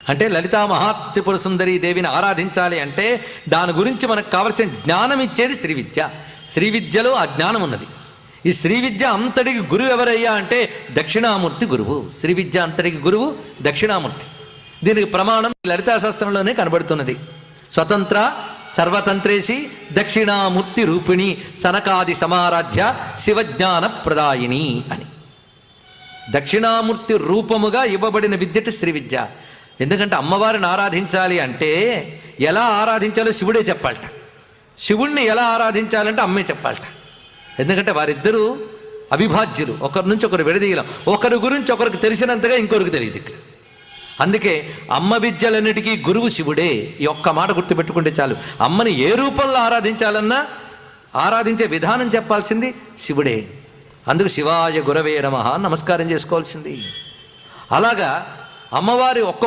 అంటే లలితా మహాత్రిపుర సుందరీ దేవిని ఆరాధించాలి అంటే దాని గురించి మనకు కావలసిన జ్ఞానం ఇచ్చేది శ్రీ విద్య. శ్రీ విద్యలో ఆ జ్ఞానం ఉన్నది. ఈ శ్రీ విద్య అంతటికి గురువు ఎవరయ్యా అంటే దక్షిణామూర్తి గురువు. శ్రీ విద్య అంతటికి గురువు దక్షిణామూర్తి. దీనికి ప్రమాణం లలితాశాస్త్రంలోనే కనబడుతున్నది. స్వతంత్ర సర్వతంత్రేసి దక్షిణామూర్తి రూపిణి సనకాది సమారాధ్య శివజ్ఞాన ప్రదాయిని అని. దక్షిణామూర్తి రూపముగా ఇవ్వబడిన విద్యట శ్రీ విద్య. ఎందుకంటే అమ్మవారిని ఆరాధించాలి అంటే ఎలా ఆరాధించాలో శివుడే చెప్పాలట. శివుణ్ణి ఎలా ఆరాధించాలంటే అమ్మే చెప్పాలట. ఎందుకంటే వారిద్దరూ అవిభాజ్యులు, ఒకరి నుంచి ఒకరు విడదీయలేం. ఒకరి గురించి ఒకరికి తెలిసినంతగా ఇంకొకరికి తెలియదు ఇక్కడ. అందుకే అమ్మ విద్యలన్నిటికీ గురువు శివుడే. ఈ ఒక్క మాట గుర్తుపెట్టుకుంటే చాలు. అమ్మని ఏ రూపంలో ఆరాధించాలన్నా ఆరాధించే విధానం చెప్పాల్సింది శివుడే. అందుకు శివాయ గురవే నమః నమస్కారం చేసుకోవాల్సింది. అలాగా అమ్మవారి ఒక్కొక్క